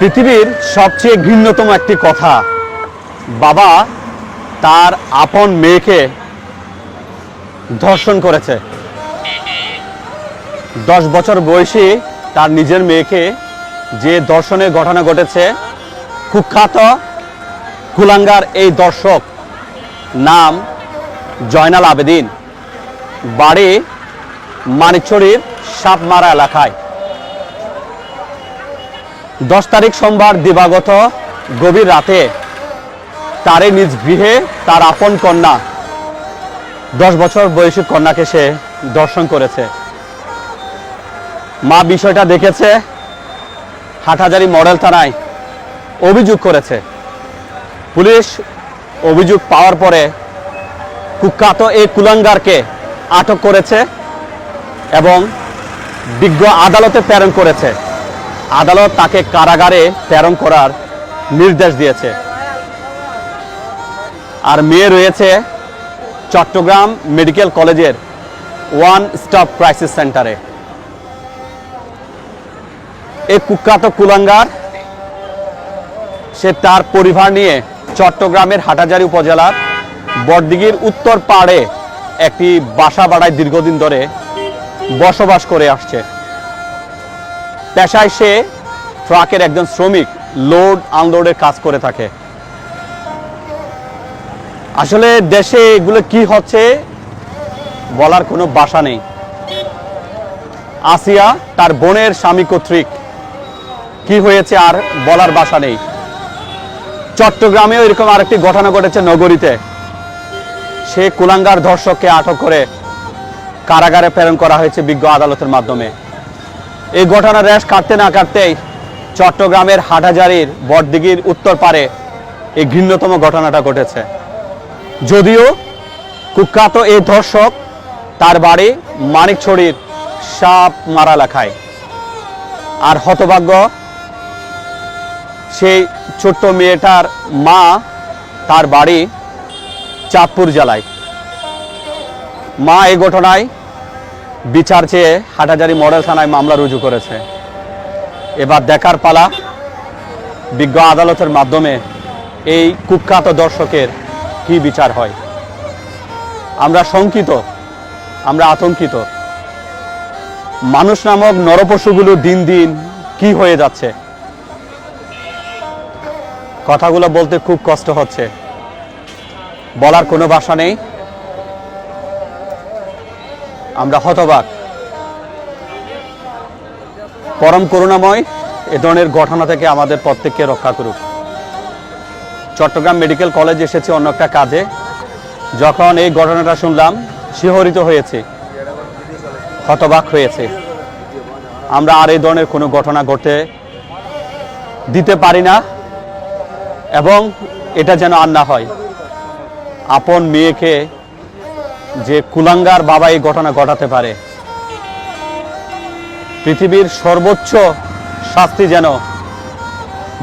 পৃথিবীর সবচেয়ে ঘৃণ্যতম একটি কথা, বাবা তার আপন মেয়েকে ধর্ষণ করেছে। 10 বছর বয়সী তার নিজের মেয়েকে যে ধর্ষণের ঘটনা ঘটেছে, কুখ্যাত কুলাঙ্গার এই দর্শক, নাম জয়নাল আবেদিন, বাড়ি মানিকছড়ির সাপমারা এলাকায়। 10 তারিখ সোমবার দিবাগত গভীর রাতে তারই নিজ গৃহে তার আপন কন্যা, 10 বছর বয়সী কন্যাকে সে ধর্ষণ করেছে। মা বিষয়টা দেখেছে, হাটহাজারী মডেল থানায় অভিযোগ করেছে। পুলিশ অভিযোগ পাওয়ার পরে কুখ্যাত এই কুলাঙ্গারকে আটক করেছে এবং বিজ্ঞ আদালতে প্রেরণ করেছে। আদালত তাকে কারাগারে প্রেরণ করার নির্দেশ দিয়েছে। আর মেয়ে রয়েছে চট্টগ্রাম মেডিকেল কলেজের ওয়ান স্টপ ক্রাইসিস সেন্টারে। এই কুখ্যাত কুলাঙ্গার সে তার পরিবার নিয়ে চট্টগ্রামের হাটহাজারী উপজেলার বড়দিঘির উত্তর পাড়ে একটি বাসা ভাড়ায় দীর্ঘদিন ধরে বসবাস করে আসছে। পেশায় সে ট্রাকের একজন শ্রমিক, লোড আনলোডের কাজ করে থাকে। আসলে দেশে এগুলো কি হচ্ছে বলার কোনো ভাষা নেই। আসিয়া তার বোনের স্বামী কর্তৃক কি হয়েছে আর বলার ভাষা নেই। চট্টগ্রামেও এরকম আরেকটি ঘটনা ঘটেছে নগরীতে। সে কুলাঙ্গার ধর্ষককে আটক করে কারাগারে প্রেরণ করা হয়েছে বিজ্ঞ আদালতের মাধ্যমে। এই ঘটনার রেশ কাটতে না কাটতেই চট্টগ্রামের হাটহাজারীর বড়দিঘির উত্তর পাড়ে এই ঘৃণ্যতম ঘটনাটা ঘটেছে। যদিও কুখ্যাত এই ধর্ষক তার বাড়ি মানিকছড়ির সাপমারা এলাকায়, আর হতভাগ্য সেই ছোট্ট মেয়েটার মা তার বাড়ি চাঁদপুর জেলায়। মা এই ঘটনায় বিচার চেয়ে হাটহাজারী মডেল থানায় মামলা রুজু করেছে। এবার দেখার পালা বিজ্ঞ আদালতের মাধ্যমে এই কুখ্যাত দর্শকের কি বিচার হয়। আমরা শঙ্কিত, আমরা আতঙ্কিত। মানুষ নামক নরপশুগুলো দিন দিন কি হয়ে যাচ্ছে, কথাগুলো বলতে খুব কষ্ট হচ্ছে, বলার কোনো ভাষা নেই। আমরা হতবাক। পরম করুণাময় এ ধরনের ঘটনা থেকে আমাদের প্রত্যেককে রক্ষা করুক। চট্টগ্রাম মেডিকেল কলেজ এসেছে অন্য একটা কাজে, যখন এই ঘটনাটা শুনলাম শিহরিত হয়েছে, হতবাক হয়েছে। আমরা আর এই ধরনের কোনো ঘটনা ঘটতে দিতে পারি না, এবং এটা যেন আর না হয়। আপন মেয়েকে যে কুলাঙ্গার বাবা এই ঘটনা ঘটাতে পারে, পৃথিবীর সর্বোচ্চ শাস্তি যেন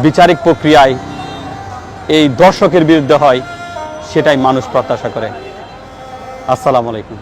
বিচারিক প্রক্রিয়ায় এই দর্শকের বিরুদ্ধে হয়, সেটাই মানুষ প্রত্যাশা করে। আসসালামু আলাইকুম।